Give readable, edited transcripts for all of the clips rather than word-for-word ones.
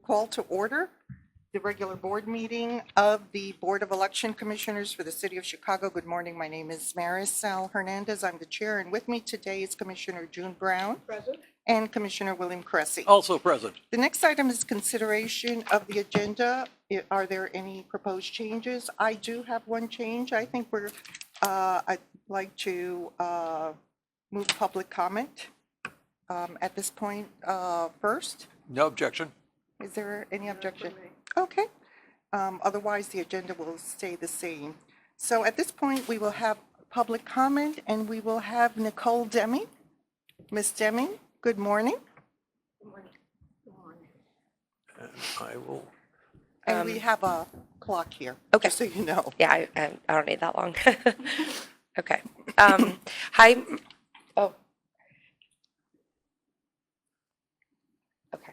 call to order the regular board meeting of the Board of Election Commissioners for the City of Chicago. Good morning. My name is Marisol Hernandez. I'm the chair, and with me today is Commissioner June Brown. Present. And Commissioner William Cressy. Also present. The next item is consideration of the agenda. Are there any proposed changes? I do have one change. I think I'd like to move public comment at this point first. No objection. Is there any objection? Okay. Otherwise, the agenda will stay the same. So at this point, we will have public comment, and we will have Nicole Deming. Ms. Deming, good morning. Good morning. Good morning. And I will. And we have a clock here. Okay. Just so you know. Yeah, I don't need that long. Okay. Hi. Oh. Okay.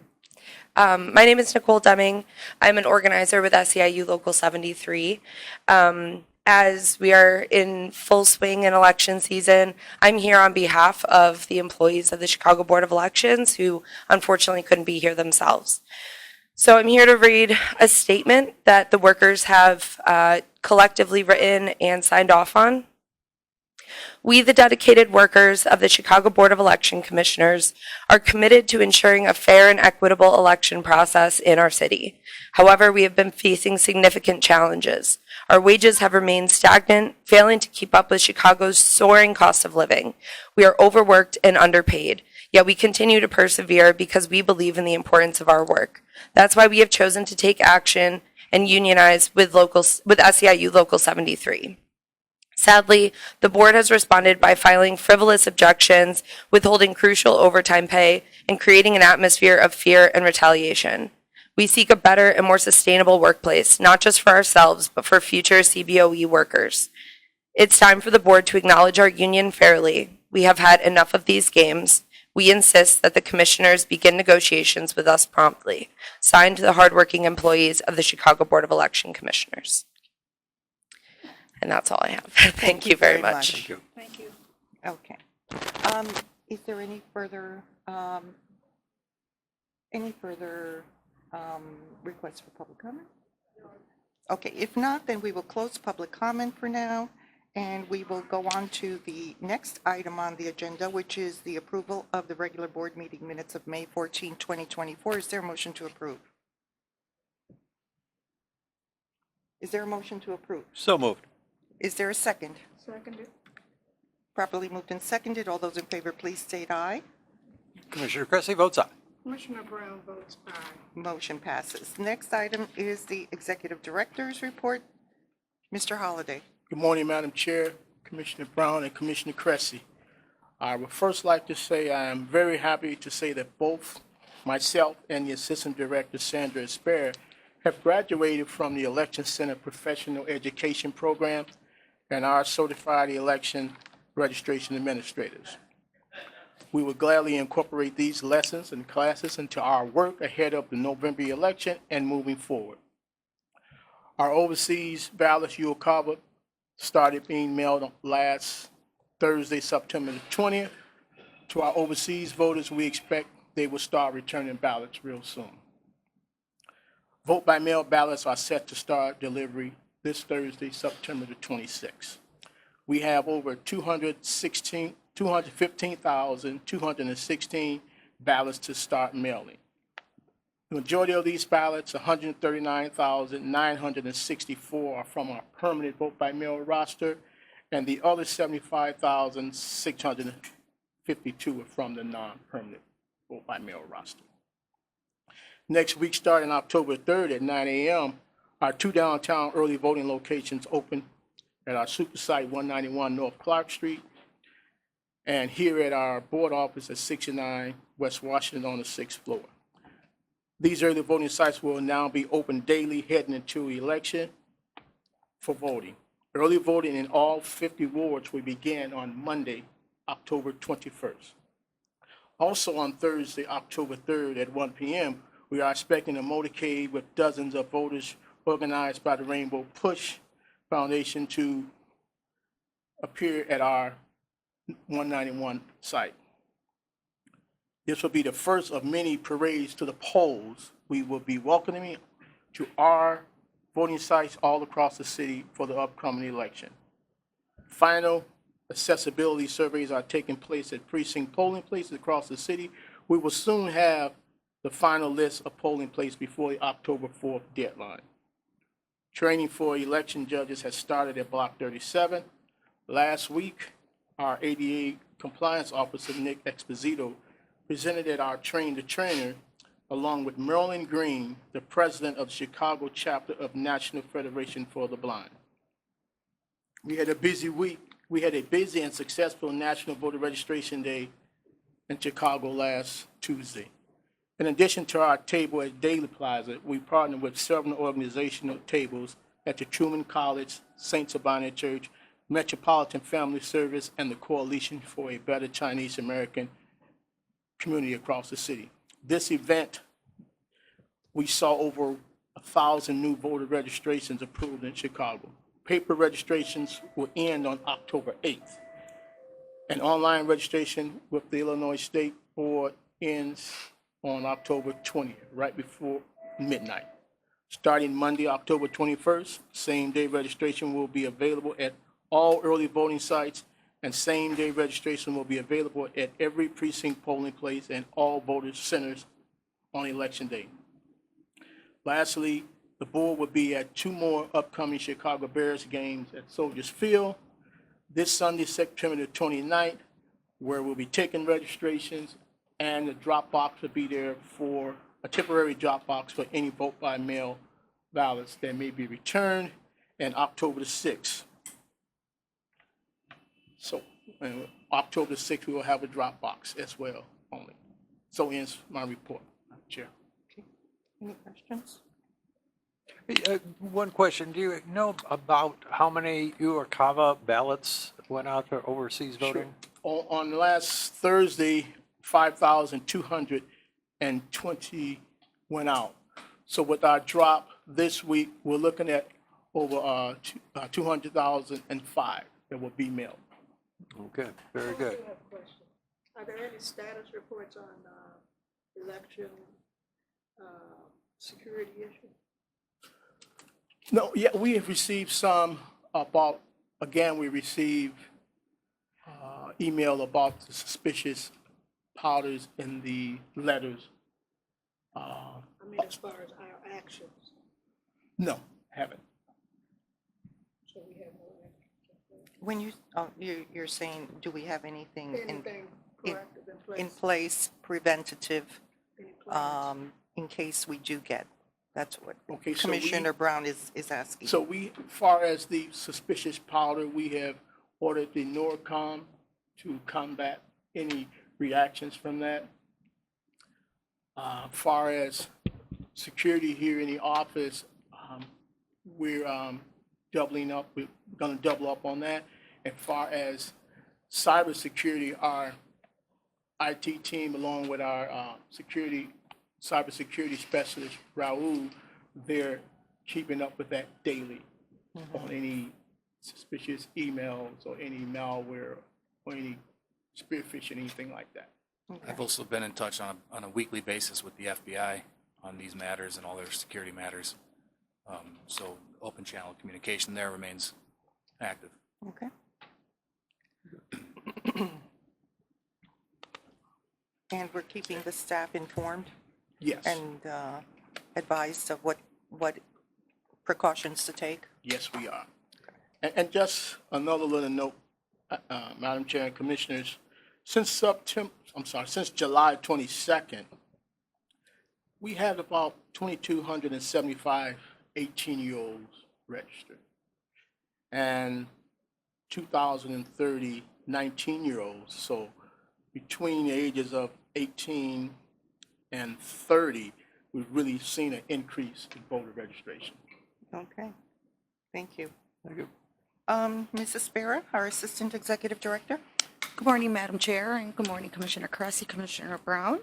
My name is Nicole Deming. I'm an organizer with SEIU Local 73. As we are in full swing in election season, I'm here on behalf of the employees of the Chicago Board of Elections who unfortunately couldn't be here themselves. So I'm here to read a statement that the workers have collectively written and signed off on. We, the dedicated workers of the Chicago Board of Election Commissioners, are committed to ensuring a fair and equitable election process in our city. However, we have been facing significant challenges. Our wages have remained stagnant, failing to keep up with Chicago's soaring cost of living. We are overworked and underpaid, yet we continue to persevere because we believe in the importance of our work. That's why we have chosen to take action and unionize with SEIU Local 73. Sadly, the board has responded by filing frivolous objections, withholding crucial overtime pay, and creating an atmosphere of fear and retaliation. We seek a better and more sustainable workplace, not just for ourselves, but for future CBOE workers. It's time for the board to acknowledge our union fairly. We have had enough of these games. We insist that the commissioners begin negotiations with us promptly. Signed, the hardworking employees of the Chicago Board of Election Commissioners. And that's all I have. Thank you very much. Thank you. Thank you. Okay. Is there any further requests for public comment? Okay, if not, then we will close public comment for now, and we will go on to the next item on the agenda, which is the approval of the regular board meeting minutes of May 14, 2024. Is there a motion to approve? Is there a motion to approve? So moved. Is there a second? Seconded. Properly moved and seconded. All those in favor, please state aye. Commissioner Cressy votes aye. Commissioner Brown votes aye. Motion passes. Next item is the Executive Director's Report. Mr. Holliday. Good morning, Madam Chair, Commissioner Brown, and Commissioner Cressy. I would first like to say I am very happy to say that both myself and the Assistant Director, Sandra Esper, have graduated from the Election Center Professional Education Program and are certified election registration administrators. We will gladly incorporate these lessons and classes into our work ahead of the November election and moving forward. Our overseas ballots you will cover started being mailed last Thursday, September the 20th. To our overseas voters, we expect they will start returning ballots real soon. Vote-by-mail ballots are set to start delivery this Thursday, September the 26th. We have over 215,216 ballots to start mailing. The majority of these ballots, 139,964, are from our permanent vote-by-mail roster, and the other 75,652 are from the non-permanent vote-by-mail roster. Next week, starting October 3rd at 9 a.m., our two downtown early voting locations open at our super site, 191 North Clark Street, and here at our board office at 69 West Washington on the 6th floor. These early voting sites will now be open daily heading into election for voting. Early voting in all 50 wards will begin on Monday, October 21st. Also on Thursday, October 3rd at 1 p.m., we are expecting a motorcade with dozens of voters organized by the Rainbow Push Foundation to appear at our 191 site. This will be the first of many parades to the polls. We will be welcoming to our voting sites all across the city for the upcoming election. Final accessibility surveys are taking place at precinct polling places across the city. We will soon have the final list of polling places before the October 4th deadline. Training for election judges has started at Block 37. Last week, our ADA compliance officer, Nick Exposito, presented at our Train the Trainer, along with Marilyn Green, the president of the Chicago chapter of National Federation for the Blind. We had a busy week. We had a busy and successful National Voter Registration Day in Chicago last Tuesday. In addition to our table at Daily Plaza, we partnered with several organizational tables at the Truman College, St. Sabina Church, Metropolitan Family Service, and the Coalition for a Better Chinese American Community across the city. This event, we saw over 1,000 new voter registrations approved in Chicago. Paper registrations will end on October 8th. And online registration with the Illinois State Board ends on October 20th, right before midnight. Starting Monday, October 21st, same-day registration will be available at all early voting sites, and same-day registration will be available at every precinct polling place and all voter centers on Election Day. Lastly, the board will be at 2 more upcoming Chicago Bears games at Soldiers Field this Sunday, September the 29th, where we'll be taking registrations, and the drop box will be there for a temporary drop box for any vote by mail ballots that may be returned, and October the 6th. So, October 6th, we will have a drop box as well only. So ends my report, Madam Chair. Any questions? One question, do you know about how many URCAVA ballots went out to overseas voting? On last Thursday, 5,220 went out. So with our drop this week, we're looking at over 200,005 that will be mailed. Okay, very good. I have a question. Are there any status reports on election security issues? No, yeah, we have received some about, again, we received email about the suspicious powders in the letters. I mean, as far as our actions, No, haven't. so we have no action. When you're saying, do we have anything Anything proactive in in place? place, preventative, Any plans? in case we do get? That's what Okay, so Commissioner Brown is asking. So we, as far as the suspicious powder, we have ordered the NORCOM to combat any reactions from that. Far as security here in the office, we're doubling up. We're going to double up on that. As far as cybersecurity, our IT team, along with our cybersecurity specialist, Raul, they're keeping up with that daily on any suspicious emails or any malware or any spear phishing, anything like that. I've also been in touch on a weekly basis with the FBI on these matters and all their security matters. So open channel communication there remains active. Okay. And we're keeping the staff informed Yes. and advised of what precautions to take? Yes, we are. And just another little note, Madam Chair and Commissioners, since July 22nd, we have about 2,275 18-year-olds registered and 2,030 19-year-olds. So between the ages of 18 and 30, we've really seen an increase in voter registration. Okay, thank you. Thank you. Mrs. Spera, our Assistant Executive Director. Good morning, Madam Chair, and good morning, Commissioner Cressy, Commissioner Brown.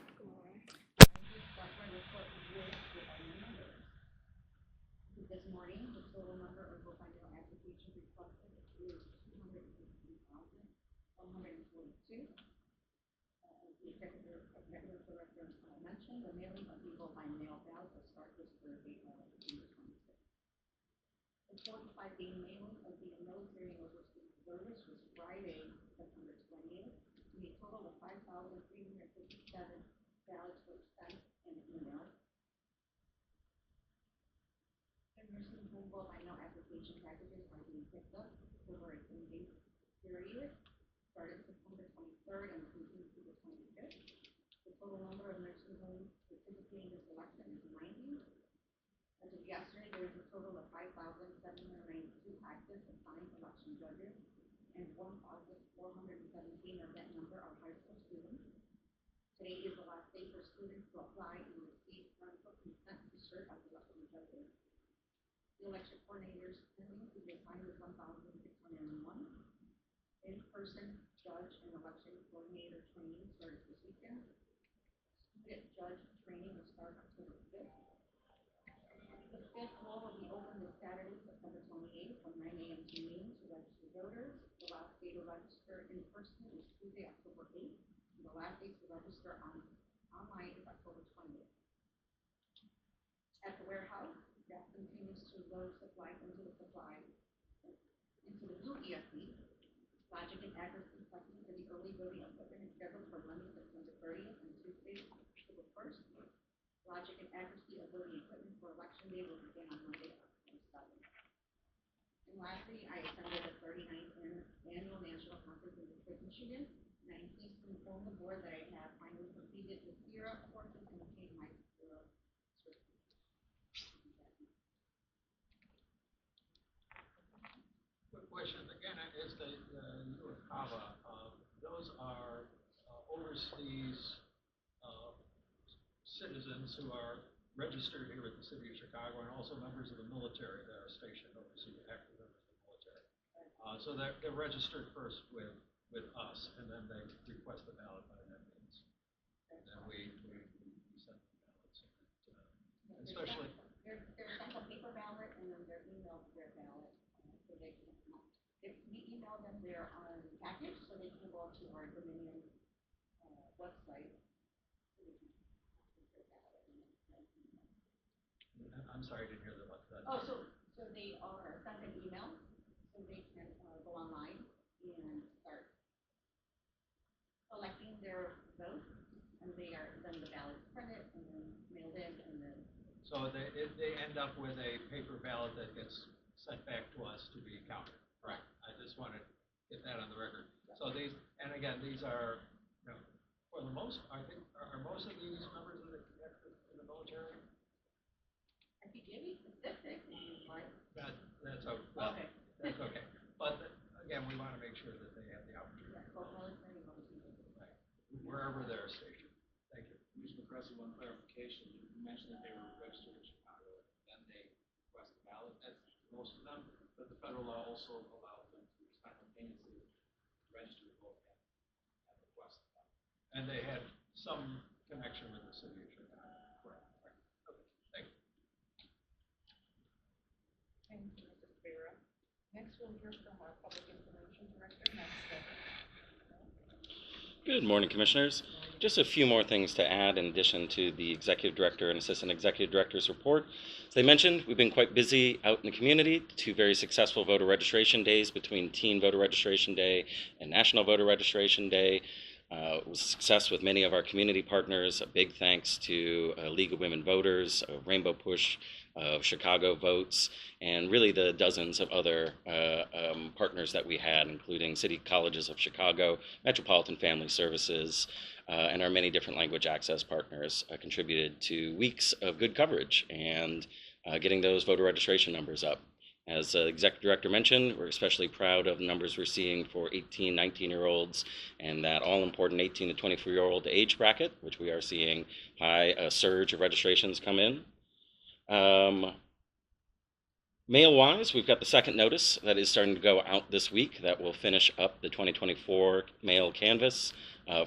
This morning, the total number of vote by mail applications requested is 260,142. The executive the mailing of the vote by mail ballot will start this Thursday, June 26th. The 45-day mailing of the military and overseas service was Friday, September 28th. We a total of 5,357 ballots were sent and emailed. The nursing home vote by mail application packages are being picked up over a 10-day period, started September 23rd and continued to the 25th. The total number of nursing homes participating in this election is 90. As of yesterday, there is a total of 5,792 active assigned election judges, and 1,417 of that number are high school students. Today is the last day for students to apply and receive parental consent to serve as election judges. The election coordinators pending to be assigned is 1,601. In-person judge and election coordinator training started this weekend. Student judge training will start October 5th. The fifth floor will be open this Saturday, September 28th, from 9 a.m. to noon to register voters. The last day to register in person is Tuesday, October 8th, and the last day to register online is October 20th. At the warehouse, staff continues to load supplies into the new ESP. Logic and accuracy testing for the early voting equipment is scheduled for Monday, September 30th, and Tuesday, October 1st. Logic and accuracy of voting equipment for election day will begin on Monday, October 7th. And lastly, I attended the 39th annual national conference in Detroit, Michigan, and I'm pleased to inform the board that I have finally completed the SIRA courses and obtained my SIRA certificate. Quick question, again, is the UOCAVA, those are overseas citizens who are registered here at the city of Chicago and also members of the military that are stationed overseas, active members of the military. So they're registered first with us, and then they request the ballot by that means. And then we send them ballots. And especially, They're sent a paper ballot and then they're emailed their ballot. So they can, if we email them their package, so they can go to our Dominion website. So they can access their ballot and then I'm sorry, I didn't hear that much. oh, so they are sent an email, so they can go online and start collecting their votes, and they are then the ballots printed and then mailed in, and then. So they end up with a paper ballot that gets sent back to us to be counted. Right. I just wanted to get that on the record. So these, and again, these are, you know, for the most, I think, are most of these members of the military? I could give you specifics if you'd like. That's okay. That's okay. But again, we want to make sure that they have the opportunity. Yeah, both military and overseas. Right. Wherever they're stationed. Thank you. Commissioner Cressy, one clarification. You mentioned that they were registered in Chicago, then they request a ballot. That's most of them, but the federal law also allows them to simultaneously register to vote and request a ballot. And they had some connection with the city of Chicago. Correct. Right. Okay. Thank you. Thank you, Mrs. Vera. Next, we'll hear from our Public Information Director, Matt Stebbins. Good morning, Commissioners. Just a few more things to add in addition to the Executive Director and Assistant Executive Director's report. As they mentioned, we've been quite busy out in the community. 2 very successful voter registration days between Teen Voter Registration Day and National Voter Registration Day. It was a success with many of our community partners. A big thanks to League of Women Voters, Rainbow Push, of Chicago Votes, and really the dozens of other partners that we had, including City Colleges of Chicago, Metropolitan Family Services, and our many different language access partners contributed to weeks of good coverage and getting those voter registration numbers up. As the Executive Director mentioned, we're especially proud of the numbers we're seeing for 18, 19-year-olds and that all-important 18 to 24-year-old age bracket, which we are seeing high surge of registrations come in. Mail-wise, we've got the second notice that is starting to go out this week that will finish up the 2024 mail canvass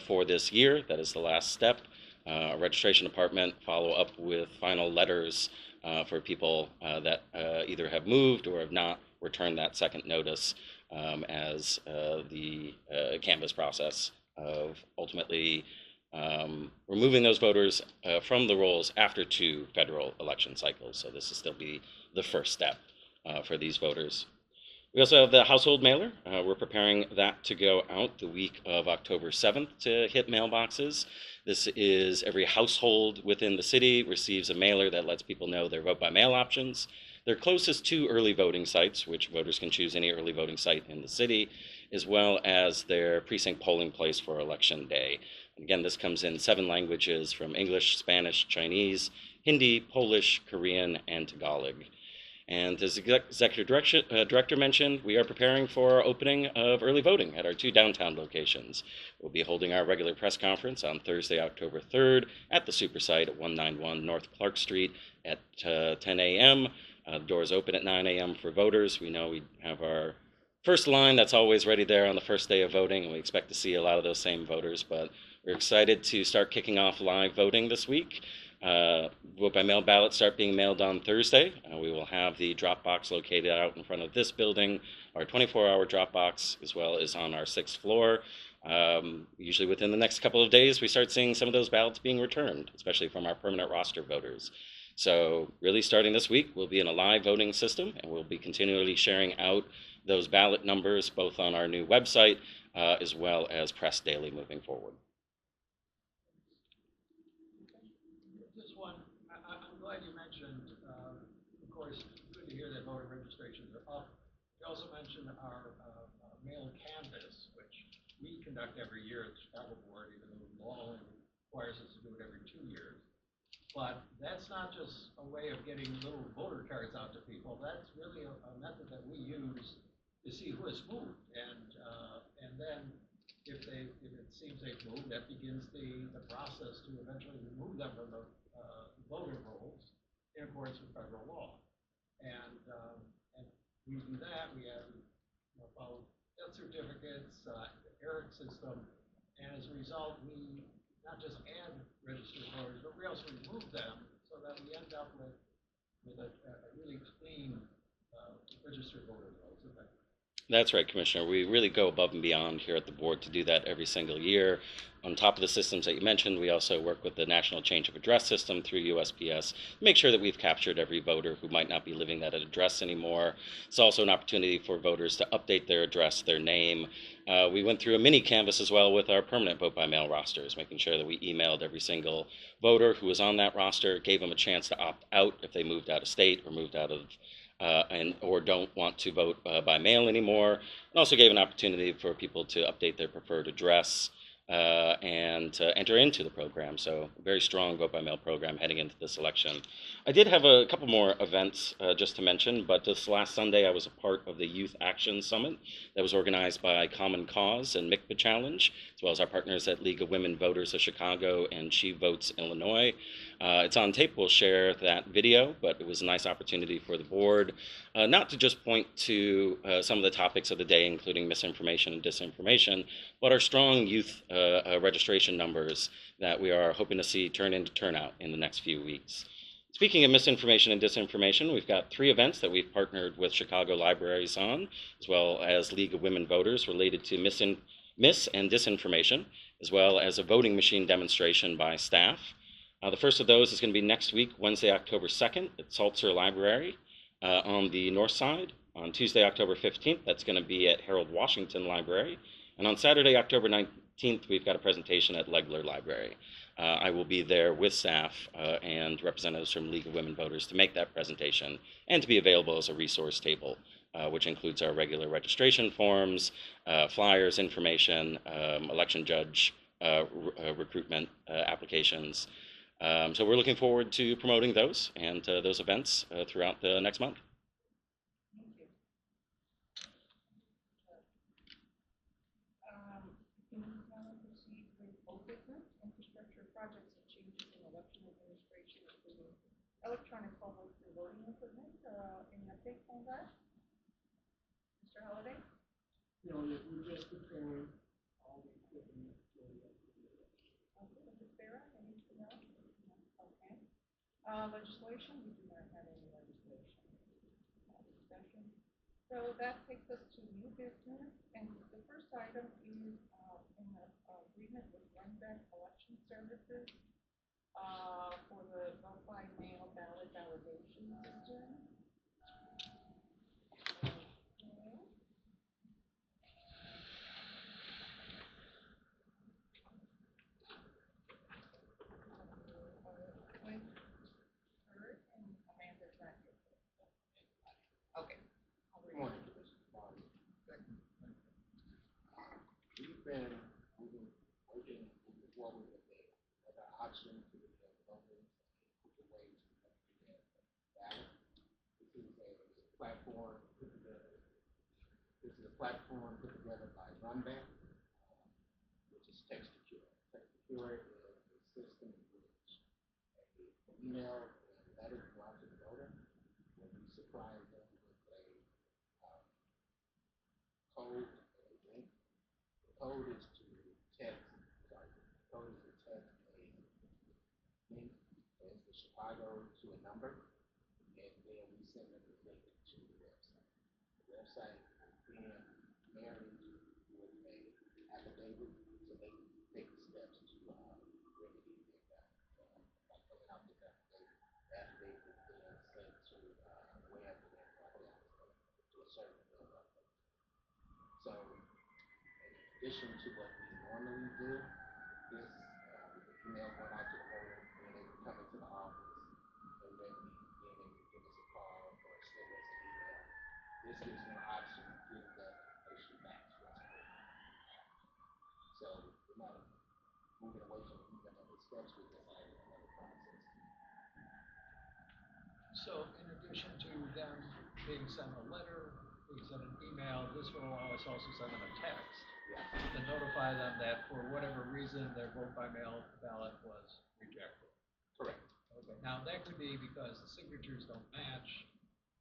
for this year. That is the last step. Registration department follow up with final letters for people that either have moved or have not returned that second notice as the canvass process of ultimately removing those voters from the rolls after 2 federal election cycles. So this will still be the first step for these voters. We also have the household mailer. We're preparing that to go out the week of October 7th to hit mailboxes. This is every household within the city receives a mailer that lets people know their vote by mail options. They're closest to early voting sites, which voters can choose any early voting site in the city, as well as their precinct polling place for election day. And again, this comes in 7 languages from English, Spanish, Chinese, Hindi, Polish, Korean, and Tagalog. And as Executive Director mentioned, we are preparing for our opening of early voting at our 2 downtown locations. We'll be holding our regular press conference on Thursday, October 3rd at the Super Site at 191 North Clark Street at 10 a.m. The doors open at 9 a.m. for voters. We know we have our first line that's always ready there on the first day of voting, and we expect to see a lot of those same voters, but we're excited to start kicking off live voting this week. Vote by mail ballots start being mailed on Thursday. We will have the drop box located out in front of this building, our 24-hour drop box, as well as on our 6th floor. Usually within the next couple of days, we start seeing some of those ballots being returned, especially from our permanent roster voters. So really starting this week, we'll be in a live voting system, and we'll be continually sharing out those ballot numbers both on our new website as well as Press Daily moving forward. Just one, I'm glad you mentioned, of course, good to hear that voter registrations are up. You also mentioned our mail canvass, which we conduct every year at the Chicago Board, even though the law only requires us to do it every 2 years. But that's not just a way of getting little voter cards out to people. That's really a method that we use to see who has moved. And then if it seems they've moved, that begins the process to eventually remove them from the voter rolls in accordance with federal law. And we do that. We have follow death certificates, the ERIC system, and as a result, we not just add registered voters, but we also remove them so that we end up with a really clean registered voter rolls. That's right, Commissioner. We really go above and beyond here at the board to do that every single year. On top of the systems that you mentioned, we also work with the National Change of Address System through USPS to make sure that we've captured every voter who might not be living at an address anymore. It's also an opportunity for voters to update their address, their name. We went through a mini canvas as well with our permanent vote-by-mail rosters, making sure that we emailed every single voter who was on that roster, gave them a chance to opt out if they moved out of state or moved out of or don't want to vote by mail anymore, and also gave an opportunity for people to update their preferred address and to enter into the program. So a very strong vote-by-mail program heading into this election. I did have a couple more events just to mention, but this last Sunday I was a part of the Youth Action Summit that was organized by Common Cause and MICVA Challenge, as well as our partners at League of Women Voters of Chicago and She Votes Illinois. It's on tape. We'll share that video, but it was a nice opportunity for the board not to just point to some of the topics of the day, including misinformation and disinformation, but our strong youth registration numbers that we are hoping to see turn into turnout in the next few weeks. Speaking of misinformation and disinformation, we've got 3 events that we've partnered with Chicago Libraries on, as well as League of Women Voters related to mis and disinformation, as well as a voting machine demonstration by staff. The first of those is going to be next week, Wednesday, October 2nd at Salzer Library on the north side. On Tuesday, October 15th, that's going to be at Harold Washington Library. And on Saturday, October 19th, we've got a presentation at Legler Library. I will be there with staff and representatives from League of Women Voters to make that presentation and to be available as a resource table, which includes our regular registration forms, flyers, information, election judge recruitment applications. So we're looking forward to promoting those and those events throughout the next month. Infrastructure projects and changes in election administration, including electronic poll booth and voting equipment. Any updates on that? Mr. Holliday? No, we're just preparing all the equipment. Okay, Mr. Farah, anything else? Okay. Legislation, we do not have any legislation. Discussion. So that takes us to new business, and the first item is in agreement with Rhinebeck Election Services for the notified mail ballot validation system. Okay. Wait, heard, and Amanda's not here. Okay. I'll read it. Morning. We've been working forward with another option to the voters and the ways to get ballot. This is a platform put together. This is a platform put together by Runback, which is TextSecure. TextSecure is a system in which an email and letter go out to the voter, when we supply them with a code and a link. The code is to text a link as the Chicago to a number, and then we send them the link to the website. The website then marries with a affidavit, so they can take the steps to remedy their by filling out the affidavit. The affidavit is then sent to web and then to a certain mail. So, in addition to what we normally do, this email going out to the voter, being able to come into the office, and then being able to give us a call or send us an email. This gives them an option to give that information back to us. So we're not moving away from even other steps with this another process. So in addition to them being sent a letter, being sent an email, this will allow us also send them a text to notify them that for whatever reason their vote by mail ballot was rejected. Correct. Okay, now that could be because the signatures don't match.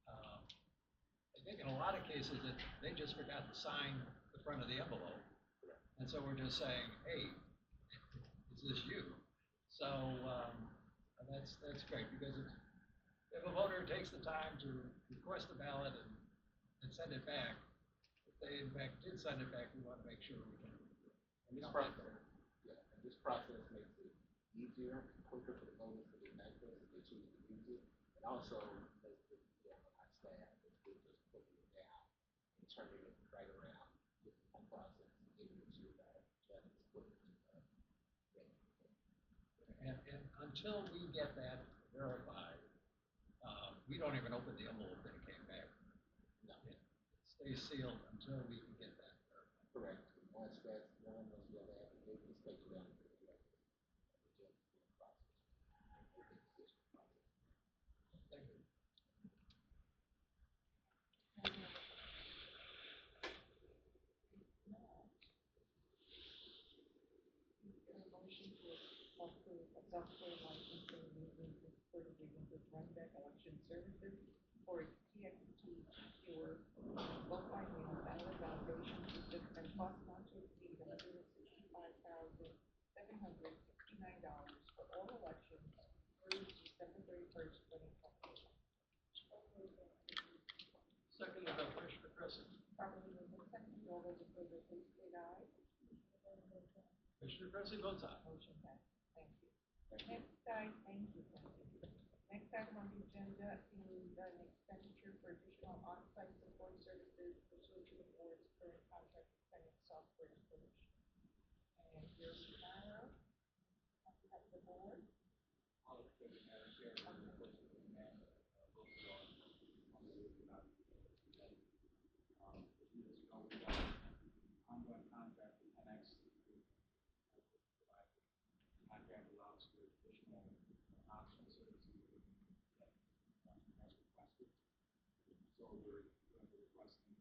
I think in a lot of cases that they just forgot to sign the front of the envelope. And so we're just saying, hey, is this you? So that's great, because if a voter takes the time to request a ballot and send it back, if they in fact did send it back, we want to make sure we can. And this process makes it easier, quicker for the voters to get back to us if they choose to use it, and also makes it easier on our staff if they just putting it down and turning it right around. This is one process, getting it to judges quicker. And until we get that verified, we don't even open the envelope that it came back. No. It stays sealed until we can get that verified. Correct. Once that's done, once we have that, they can take it down to the judges. The judges do the process. Thank you. Motion to approve a software licensing agreement for agreement with Runback Election Services for a TXT Secure vote by mail ballot validation system and cost not to exceed $165,769 for all elections through December 31st, 2020. Seconded by Commissioner Crescent. Properly moved and seconded. All those in favor, please state aye. Commissioner Crescent votes aye. Motion passed. Thank you. Next item, thank you. Next item on the agenda is an expenditure for additional on-site support services pursuant to the board's current contract spending software solution. And here's Sarah, on behalf of the board. All of the Madam Chair, we have ongoing contract with NX. Contract allows for additional optional services that has requested. So we're requesting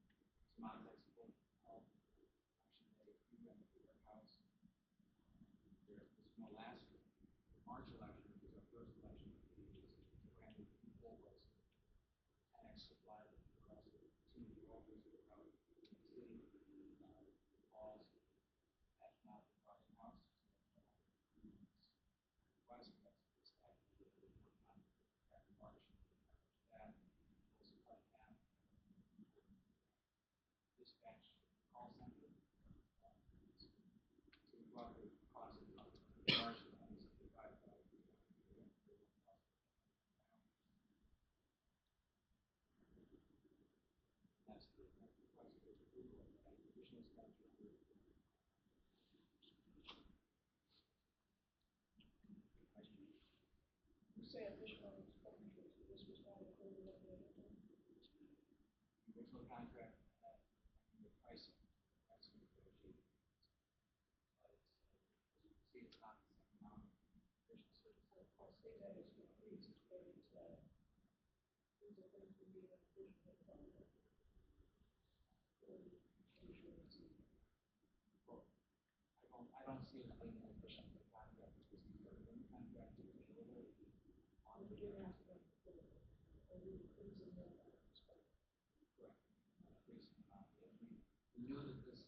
some on-site support. Actually, they do in the warehouse. There was no last March election, was our first election. Brandon People was NX supplied across the two offices around the city, calls, that's not the party house. Request that's this on March. That was cut down. This say additional expenditures, this was not included in the original? The original contract, the pricing, that's negotiated. As you can see, it's not the same amount of additional services. I'll say that is decreased, but it's, is it going to be an additional contract? Well, I don't see it being an additional contract because the current contract is available on the Correct. increase in amount. We knew that this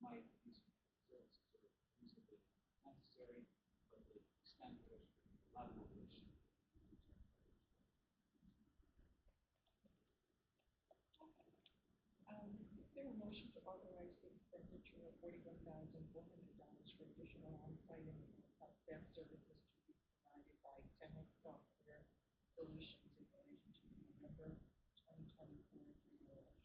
might be some services that are reasonably necessary, but the extent to which, the level of which. There were motion to authorize the expenditure of $41,400 for additional on-site and health staff services to be provided by Tenet Software Solutions in relation to the November 2024 general election.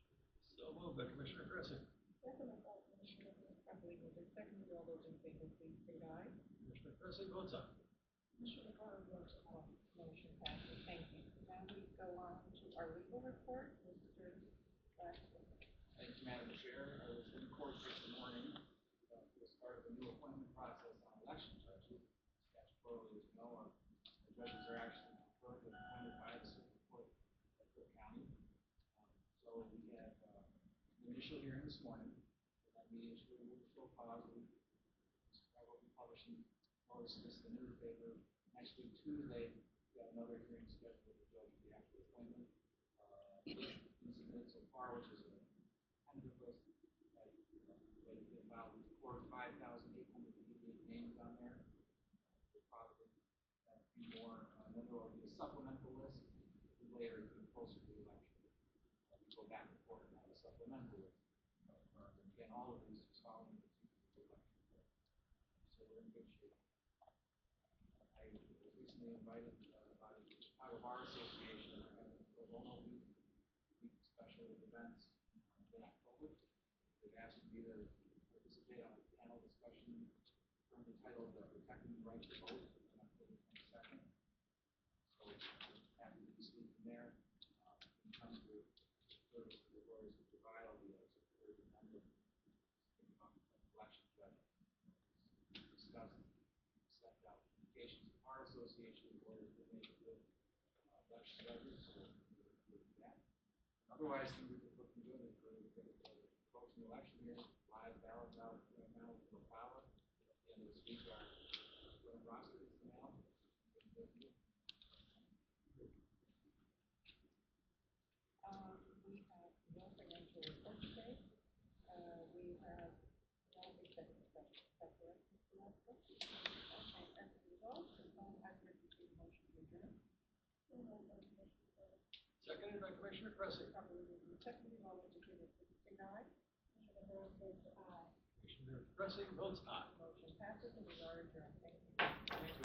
So moved by Commissioner Cressy. Second by Commissioner Properly moved and seconded. All those in favor, please say aye. Commissioner Cressy votes aye. Commissioner Carr votes aye. Motion passes. Thank you. Now we go on to our legal report. Mr. Blackson. Thank you, Madam Chair. I was in court this morning for the start of the new appointment process on election judges. Statutorily, as you know, the judges are actually preferred and appointed by the Supreme Court of Cook County. So we had an initial hearing this morning, and then we issued a rule of show cause. I will be publishing notice this in the newspaper. Next week, Tuesday, we have another hearing scheduled with the judge for the actual appointment. Been submitted so far, which is a tentative list. They filed with the court 5,888 names on there. There's probably a few more. And then there will be a supplemental list later, getting closer to the election. We go back and forth on the supplemental list. Again, all of these are following the election. So we're in good shape. I was recently invited by the Chicago Bar Association to have a pro bono week special events in October. They've asked me to participate on a panel discussion currently titled Protecting the Right to Vote on October 22nd. So happy to be speaking there. In terms of service to the lawyers who provide, I'll be a supportive member of election judge. Discussed, sent out communications to our association, lawyers that make good election judges. So we'll do that. Otherwise, things are looking good for approaching the election year. Live ballots out right now with Ocala. At the end of this week, our roster is now. We have no financial report today. We have no executive session. Is that correct, Mr. Lesko? Okay, as a result, I'd like to see a motion to adjourn. Seconded by Commissioner Cressy. Properly moved and seconded. All those in favor, please say aye. Commissioner Barros votes aye. Commissioner Cressy votes aye. Motion passes and we are adjourned. Thank you.